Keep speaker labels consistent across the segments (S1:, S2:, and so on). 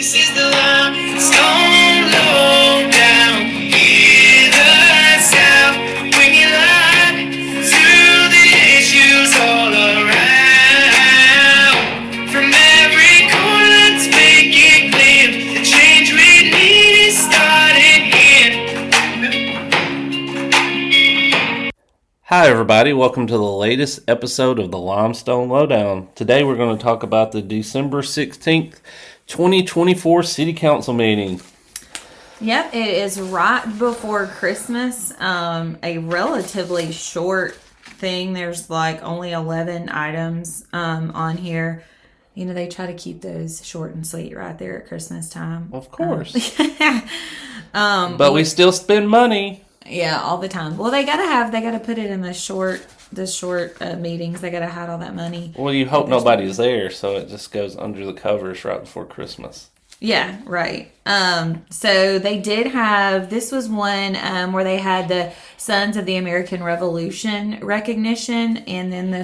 S1: This is the Limestone Lowdown. Hear the sound when you lie to the issues all around. From every corner, let's make it clear. The change we need is starting here.
S2: Hi everybody, welcome to the latest episode of the Limestone Lowdown. Today we're going to talk about the December 16th, 2024 City Council meeting.
S3: Yep, it is right before Christmas. A relatively short thing. There's like only 11 items on here. You know, they try to keep those short and sweet right there at Christmas time.
S2: Of course. But we still spend money.
S3: Yeah, all the time. Well, they gotta put it in the short meetings. They gotta hide all that money.
S2: Well, you hope nobody's there, so it just goes under the covers right before Christmas.
S3: Yeah, right. So they did have, this was one where they had the Sons of the American Revolution recognition and then the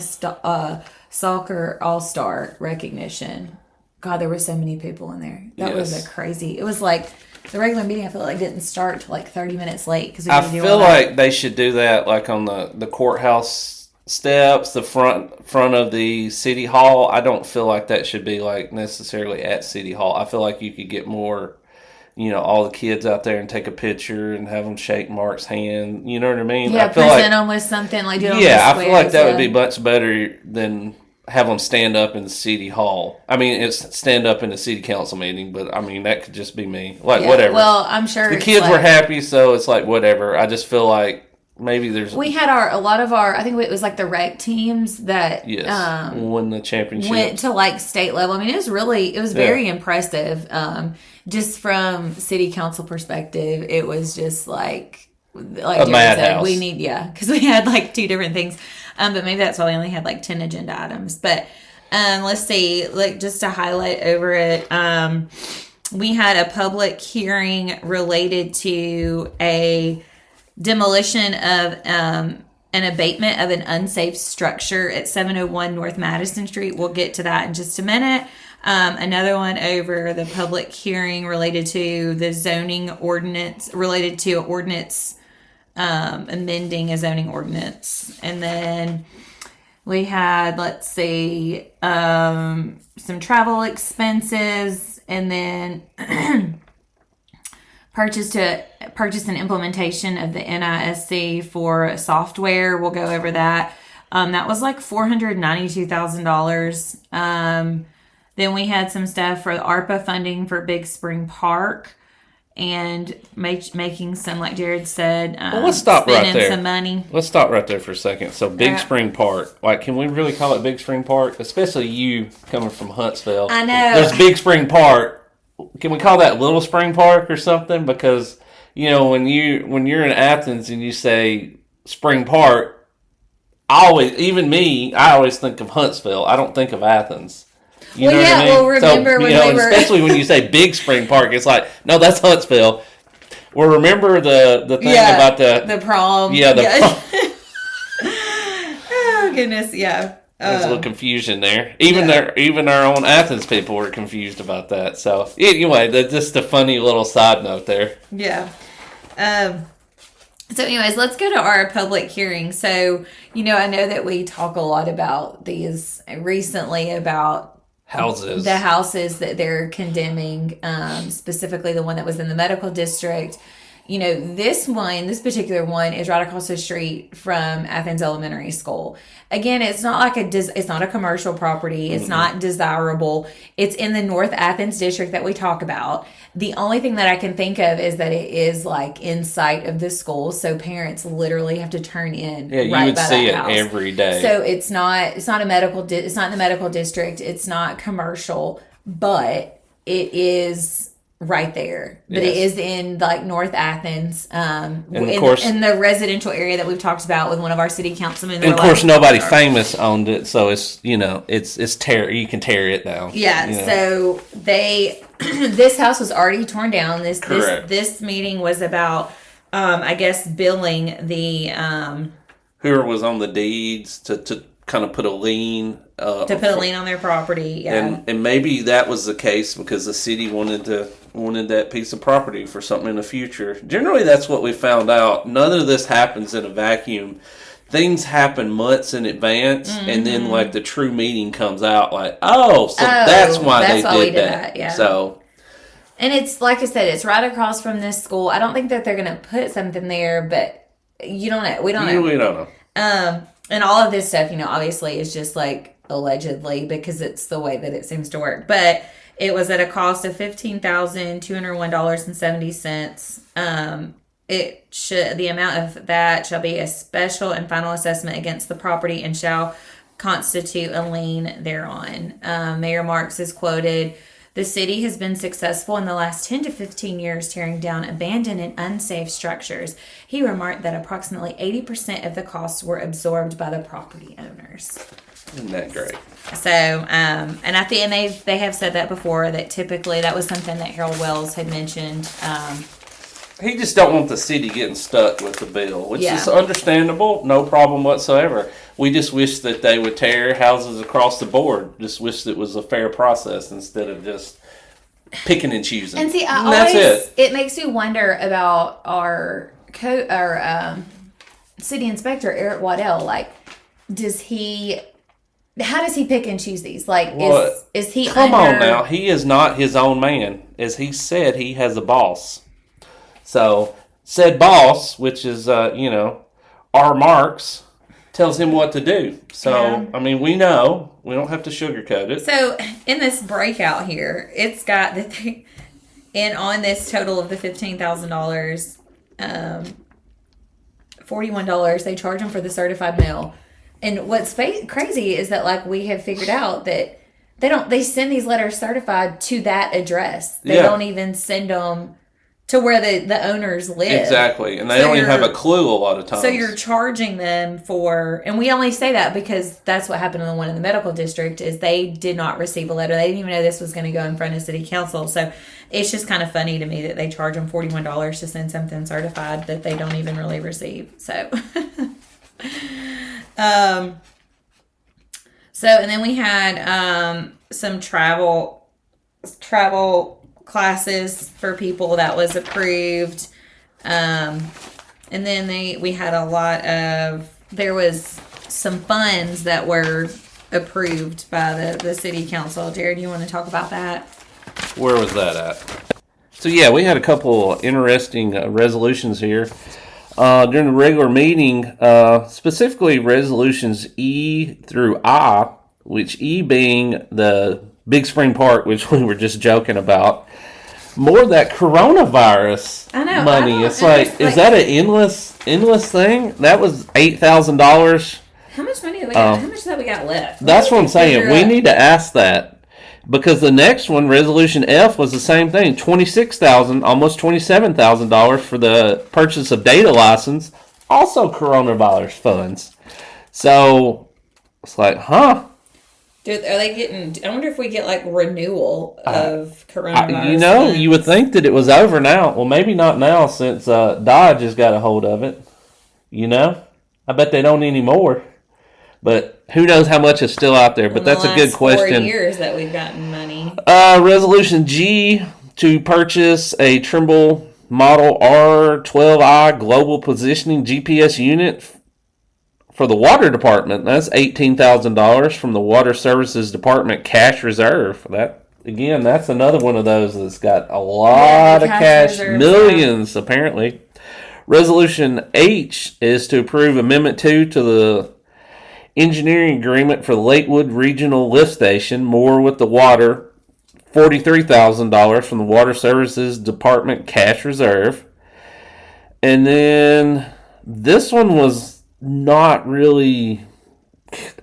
S3: soccer all-star recognition. God, there were so many people in there. That was crazy. It was like the regular meeting, I feel like didn't start till like 30 minutes late. Cause
S2: I feel like they should do that like on the courthouse steps, the front of the city hall. I don't feel like that should be like necessarily at city hall. I feel like you could get more, all the kids out there and take a picture and have them shake Mark's hand. You know what I mean?
S3: Yeah,
S2: I feel
S3: present them with something like do it on the
S2: I feel like that
S3: squares,
S2: would be much better than have them stand up in the city hall. I mean, it's stand up in the city council meeting, but I mean that could just be me. Like whatever.
S3: Well, I'm sure
S2: the kids were happy, so it's like whatever. I just feel like maybe there's.
S3: We had a lot of our. I think it was like the rec teams that
S2: won the championship.
S3: Went to like state level. I mean, it was very impressive. Just from city council perspective, it was just like Jared said, we need because we had like two different things. But maybe that's why we only had like 10 agenda items. But let's see, like just to highlight over it, we had a public hearing related to a demolition of an abatement of an unsafe structure at 701 North Madison Street. We'll get to that in just a minute. Another one over the public hearing related to the zoning ordinance, related to ordinance amending a zoning ordinance. And then we had, let's see, some travel expenses, and then purchase and implementation of the NISC for software. We'll go over that. That was like $492,000. Then we had some stuff for the ARPA funding for Big Spring Park. And making some, like Jared said,
S2: let's stop right there.
S3: Some money.
S2: Let's stop right there for a second. So, Big Spring Park, like, can we really call it Big Spring Park? Especially you coming from Huntsville.
S3: I know.
S2: There's Big Spring Park. Can we call that Little Spring Park or something? Because when you're in Athens and you say Spring Park, I always think of Huntsville. I don't think of Athens. You know what I mean?
S3: Well, remember when we were...
S2: especially when you say Big Spring Park, it's like, no, that's Huntsville. Well, remember the thing about the
S3: prom.
S2: Yeah, prom.
S3: Oh, goodness, yeah.
S2: There's a little confusion there. Even our own Athens people were confused about that. So, anyway, that's just a funny little side note there.
S3: Yeah. So anyways, let's go to our public hearing. So, I know that we talk a lot about these recently about the houses that they're condemning, specifically the one that was in the medical district. This particular one is right across the street from Athens Elementary School. Again, it's not like it's not a commercial property. It's not desirable. It's in the North Athens district that we talk about. The only thing that I can think of is that it is like in sight of the school, so parents literally have to turn in.
S2: Yeah, you
S3: right
S2: would
S3: by
S2: see
S3: that
S2: it
S3: house.
S2: Every day.
S3: So it's not it's not in the medical district. It's not commercial, but it is right there. But it is in like North Athens, in the residential area that we've talked about with one of our city councilmen.
S2: And of course, nobody famous owned it, so it's you can tear it down.
S3: Yeah. So this house was already torn down. This meeting was about, I guess, billing the
S2: whoever was on the deeds to kind of put a lien
S3: to put a lien on their property. Yeah,
S2: and maybe that was the case because the city wanted that piece of property for something in the future. Generally, that's what we found out. None of this happens in a vacuum. Things happen months in advance, and then like the true meeting comes out. Like, that's why they did that.
S3: Yeah.
S2: So,
S3: and it's like I said, it's right across from this school. I don't think that they're going to put something there, but you don't know. We don't know.
S2: We don't know.
S3: And all of this stuff, obviously is just like allegedly because it's the way that it seems to work. But it was at a cost of $15,201.70. The amount of that shall be a special and final assessment against the property and shall constitute a lien thereon. Mayor Marks is quoted, "The city has been successful in the last 10 to 15 years tearing down abandoned and unsafe structures." He remarked that approximately 80% of the costs were absorbed by the property owners.
S2: Isn't that great?
S3: So, and at the end, they have said that before, that typically that was something that Harold Wells had mentioned.
S2: He just don't want the city getting stuck with the bill, which
S3: Yeah.
S2: is understandable, no problem whatsoever. We just wish that they would tear houses across the board. Just wish it was a fair process instead of just picking and choosing.
S3: And see,
S2: that's
S3: it makes me wonder about our city inspector, Eric Waddell. Like, how does he pick and choose these? Like, is he
S2: Come on now. He is not his own man. As he said, he has a boss. So, said boss, which is, R. Marks, tells him what to do. So,
S3: Yeah.
S2: I mean, we know. We don't have to sugarcoat it.
S3: So, in this breakout here, it's got that on this total of the $15,000, $41, they charge them for the certified mail. And what's crazy is that, like, we have figured out that they send these letters certified to that address. They don't even send them to where the owners live.
S2: Exactly. And they don't even have a clue a lot of times.
S3: So you're charging them for, and we only say that because that's what happened in the one in the medical district, is they did not receive a letter. They didn't even know this was going to go in front of city council. So it's just kind of funny to me that they charge them $41 to send something certified that they don't even really receive. So, and then we had some travel classes for people that was approved, and then we had there was some funds that were approved by the city council. Jared, you want to talk about that?
S2: Where was that at? So yeah, we had a couple interesting resolutions here during the regular meeting, specifically resolutions E through I, which E being the Big Spring Park, which we were just joking about. More of that coronavirus money. It's like, is that an endless thing? That was $8,000.
S3: How much money do we got? How much that we got left?
S2: That's what I'm saying. We need to ask that, because the next one, Resolution F, was the same thing. $26,000, almost $27,000 for the purchase of data license. Also coronavirus funds. So it's like, huh?
S3: Dude, are they getting? I wonder if we get like renewal of coronavirus. Funds.
S2: You would think that it was over now. Well, maybe not now since Dodge has got a hold of it. I bet they don't anymore. But who knows how much is still out there? But that's a good question.
S3: 4 years that we've gotten money.
S2: Resolution G, to purchase a Trimble Model R12i global positioning GPS unit for the water department. That's $18,000 from the Water Services Department cash reserve. That's another one of those that's got a lot of cash, millions apparently. Resolution H is to approve Amendment 2 to the engineering agreement for the Lakewood Regional Lift Station, more with the water, $43,000 from the Water Services Department cash reserve. And then this one was not really,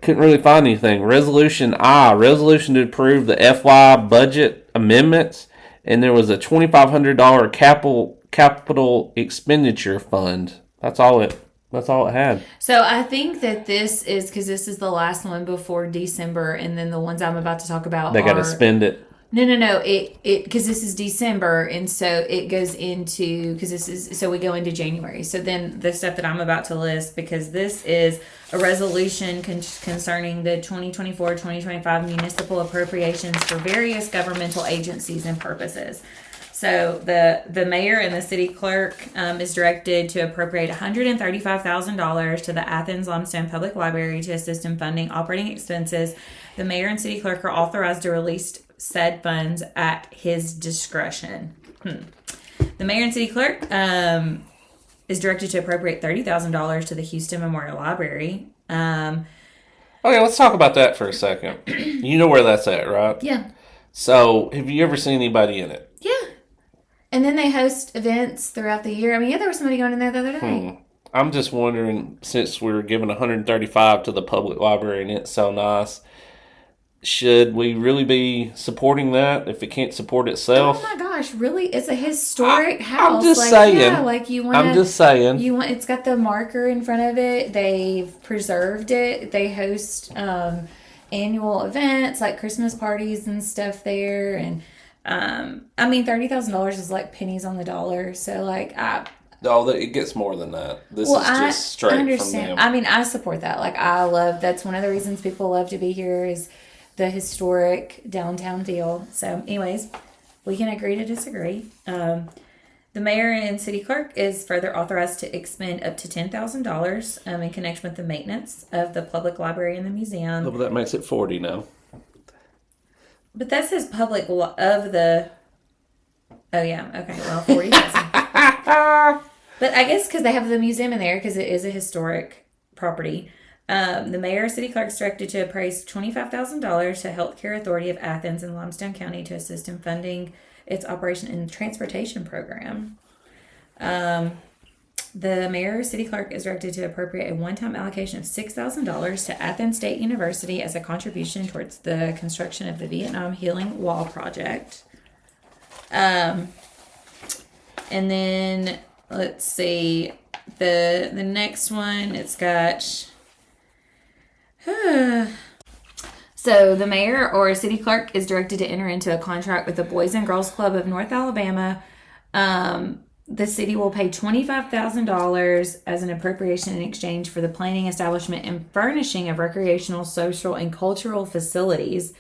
S2: couldn't really find anything. Resolution I, resolution to approve the FY budget amendments, and there was a $2,500 capital expenditure fund. That's all it had.
S3: So I think that this is because this is the last one before December, and then the ones I'm about to talk about
S2: they got to spend it.
S3: No. It because this is December, and so it goes into we go into January. So then the stuff that I'm about to list, because this is a resolution concerning the 2024-2025 municipal appropriations for various governmental agencies and purposes. So the mayor and the city clerk is directed to appropriate $135,000 to the Athens Limestone Public Library to assist in funding operating expenses. The mayor and city clerk are authorized to release said funds at his discretion. The mayor and city clerk is directed to appropriate $30,000 to the Houston Memorial Library.
S2: Okay, let's talk about that for a second. You know where that's at, right?
S3: Yeah.
S2: So, have you ever seen anybody in it?
S3: Yeah. And then they host events throughout the year. I mean, yeah, there was somebody going in there the other day.
S2: I'm just wondering, since we're giving $135 to the public library and it's so nice, should we really be supporting that if it can't support itself?
S3: Oh my gosh, really? It's a historic house.
S2: I'm just saying.
S3: Yeah, like you want.
S2: I'm just saying.
S3: It's got the marker in front of it. They've preserved it. They host annual events like Christmas parties and stuff there. And I mean, $30,000 is like pennies on the dollar. So like
S2: No, it gets more than that. This is just straight from them.
S3: I mean, I support that. Like, that's one of the reasons people love to be here is the historic downtown deal. So, anyways, we can agree to disagree. The mayor and city clerk is further authorized to expend up to $10,000 in connection with the maintenance of the public library and the museum.
S2: Well, that makes it 40 now.
S3: But that says public of the... Oh, yeah. Okay. Well, 40,000. But I guess because they have the museum in there, because it is a historic property. The mayor or city clerk is directed to appraise $25,000 to Healthcare Authority of Athens and Limestone County to assist in funding its operation and transportation program. The mayor or city clerk is directed to appropriate a one-time allocation of $6,000 to Athens State University as a contribution towards the construction of the Vietnam Healing Wall Project. And then let's see the next one. It's got so the mayor or city clerk is directed to enter into a contract with the Boys and Girls Club of North Alabama. The city will pay $25,000 as an appropriation in exchange for the planning, establishment, and furnishing of recreational, social, and cultural facilities,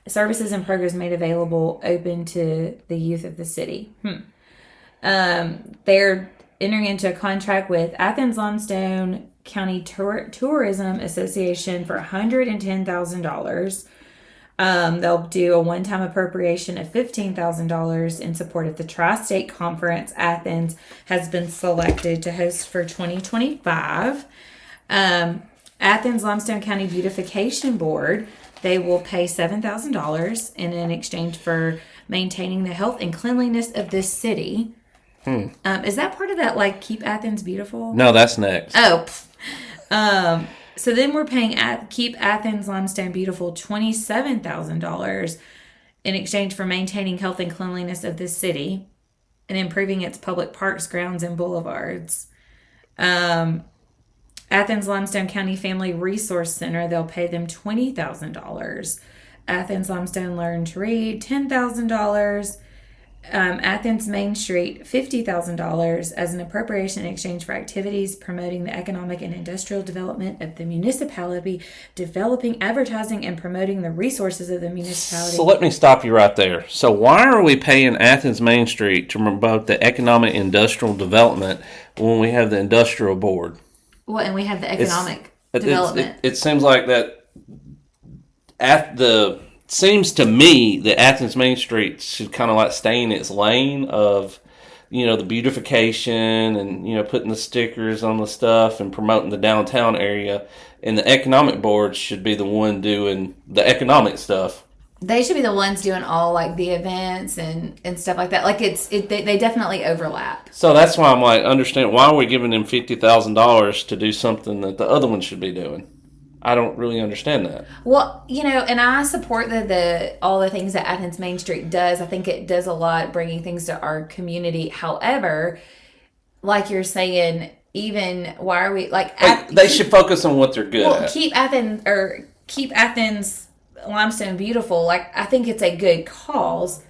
S3: services, and programs made available open to the youth of the city. They're entering into a contract with Athens Limestone County Tourism Association for $110,000. They'll do a one-time appropriation of $15,000 in support of the Tri-State Conference Athens has been selected to host for 2025. Athens Limestone County Beautification Board, they will pay $7,000 in exchange for maintaining the health and cleanliness of this city. Is that part of that, like, Keep Athens Beautiful?
S2: No, that's next.
S3: Oh, so then we're paying Keep Athens Limestone Beautiful $27,000 in exchange for maintaining health and cleanliness of this city and improving its public parks, grounds, and boulevards. Athens Limestone County Family Resource Center, they'll pay them $20,000. Athens Limestone Learn to Read, $10,000. Athens Main Street, $50,000 as an appropriation in exchange for activities promoting the economic and industrial development of the municipality, developing, advertising, and promoting the resources of the municipality.
S2: So let me stop you right there. So why are we paying Athens Main Street to promote the economic industrial development when we have the industrial board?
S3: Well, and we have the economic development.
S2: It seems like that seems to me that Athens Main Street should kind of like stay in its lane of, the beautification and, putting the stickers on the stuff and promoting the downtown area. And the economic board should be the one doing the economic stuff.
S3: They should be the ones doing all like the events and stuff like that. Like they definitely overlap.
S2: So that's why I'm like, understand why are we giving them $50,000 to do something that the other one should be doing? I don't really understand that.
S3: Well, and I support all the things that Athens Main Street does. I think it does a lot bringing things to our community. However, like you're saying, even why are we like
S2: they should focus on what they're good at.
S3: Keep Athens Limestone Beautiful, like, I think it's a good cause.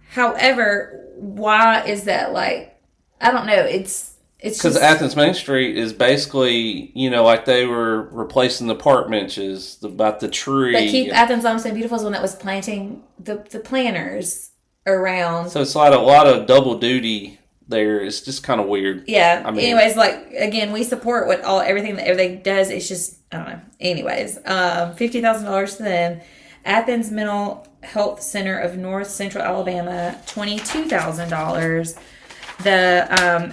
S3: However, why is that, like, I don't know. It's
S2: because Athens Main Street is basically, like they were replacing the park benches, about the tree.
S3: But keep Athens Limestone Beautiful is one that was planting the planters around.
S2: So it's like a lot of double duty there. It's just kind of weird.
S3: Yeah. Anyways, like, again, we support everything that everything does. It's just, I don't know. Anyways, $50,000 to them. Athens Mental Health Center of North Central Alabama, $22,000. The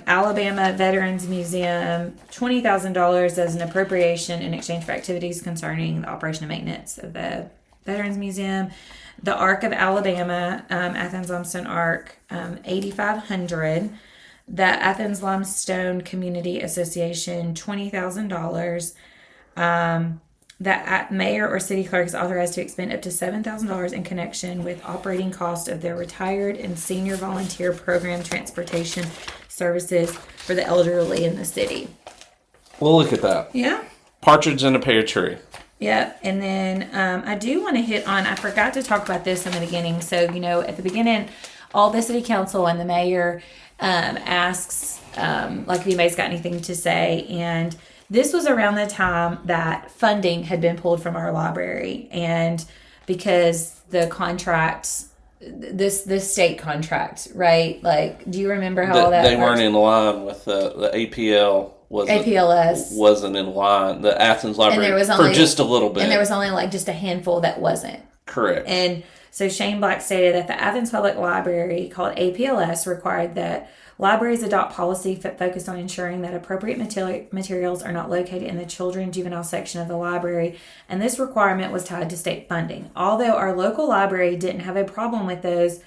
S3: Alabama Veterans Museum, $20,000 as an appropriation in exchange for activities concerning the operation and maintenance of the Veterans Museum. The Arc of Alabama, Athens Limestone Arc, $8,500. The Athens Limestone Community Association, $20,000. The mayor or city clerk is authorized to expend up to $7,000 in connection with operating costs of their retired and senior volunteer program transportation services for the elderly in the city.
S2: Well, look at that.
S3: Yeah.
S2: Partridge in a pear tree.
S3: Yeah. And then I do want to hit on, I forgot to talk about this in the beginning. So, at the beginning, all the city council and the mayor asks, like, if anybody's got anything to say. And this was around the time that funding had been pulled from our library, and because the contract, this state contract, right? Like, do you remember how all that
S2: they
S3: worked?
S2: weren't in line with the APL?
S3: APLS
S2: wasn't in line. The Athens Library, and there was only, for just a little bit,
S3: and there was only like just a handful that wasn't
S2: correct.
S3: And so Shane Black stated that the Athens Public Library, called APLS, required that libraries adopt policy focused on ensuring that appropriate materials are not located in the children juvenile section of the library, and this requirement was tied to state funding. Although our local library didn't have a problem with those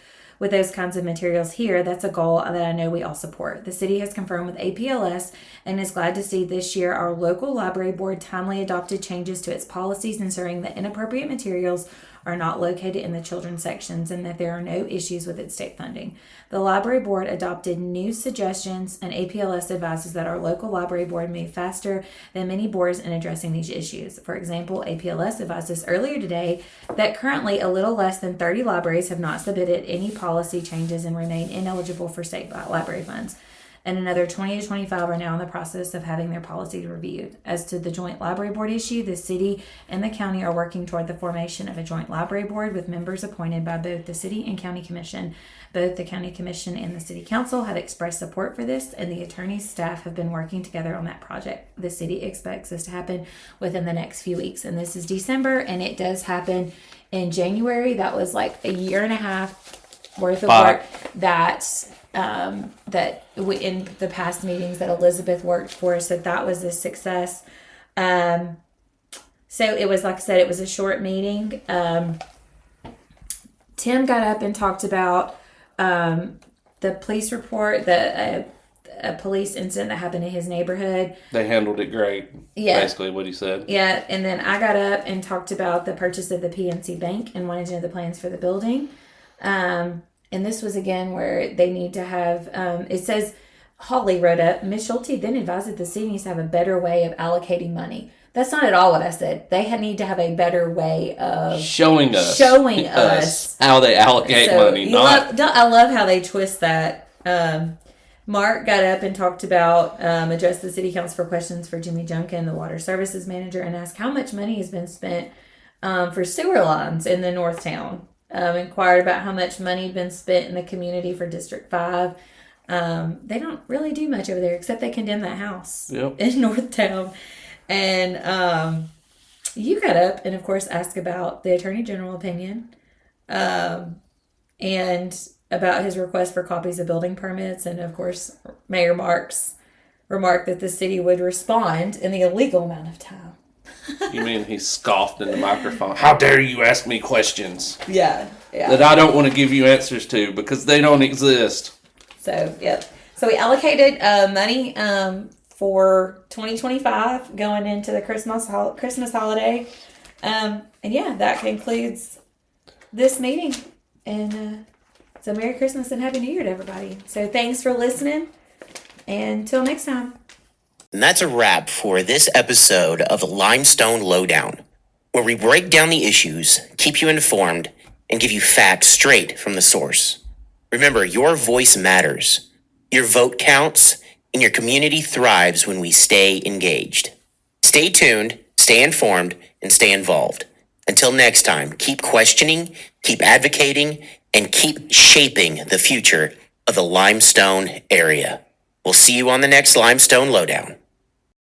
S3: kinds of materials here, that's a goal that I know we all support. The city has confirmed with APLS and is glad to see this year our local library board timely adopted changes to its policies, ensuring that inappropriate materials are not located in the children's sections and that there are no issues with its state funding. The library board adopted new suggestions, and APLS advises that our local library board move faster than many boards in addressing these issues. For example, APLS advises earlier today that currently a little less than 30 libraries have not submitted any policy changes and remain ineligible for state library funds, and another 20 to 25 are now in the process of having their policies reviewed. As to the joint library board issue, the city and the county are working toward the formation of a joint library board with members appointed by both the city and county commission. Both the county commission and the city council have expressed support for this, and the attorney's staff have been working together on that project. The city expects this to happen within the next few weeks, and this is December, and it does happen in January. That was like a year and a half worth of work that in the past meetings that Elizabeth worked for us, that was a success. So it was, like I said, it was a short meeting. Tim got up and talked about the police report, a police incident that happened in his neighborhood.
S2: They handled it great. Yeah. Basically what he said.
S3: Yeah. And then I got up and talked about the purchase of the PNC Bank and wanted to know the plans for the building. And this was, again, where they need to have, it says, Holly wrote up, Ms. Schulte then advised that the city needs to have a better way of allocating money. That's not at all what I said. They need to have a better way of
S2: showing us how they allocate money.
S3: I love how they twist that. Mark got up and talked about, addressed the city council for questions for Jimmy Junkin, the water services manager, and asked how much money has been spent for sewer lines in the North Town. Inquired about how much money had been spent in the community for District 5. They don't really do much over there except they condemn that house in North Town. And you got up and, of course, asked about the Attorney General opinion and about his request for copies of building permits. And, of course, Mayor Marks remarked that the city would respond in the illegal amount of time.
S2: You mean he scoffed in the microphone? How dare you ask me questions?
S3: Yeah.
S2: That I don't want to give you answers to because they don't exist.
S3: So, yep. So we allocated money for 2025 going into the Christmas holiday. And yeah, that concludes this meeting. And so Merry Christmas and Happy New Year to everybody. So thanks for listening. And until next time.
S4: And that's a wrap for this episode of Limestone Lowdown. where we break down the issues, keep you informed, and give you facts straight from the source. Remember, your voice matters, your vote counts, and your community thrives when we stay engaged. Stay tuned, stay informed, and stay involved. Until next time, keep questioning, keep advocating, and keep shaping the future of the Limestone area. We'll see you on the next Limestone Lowdown.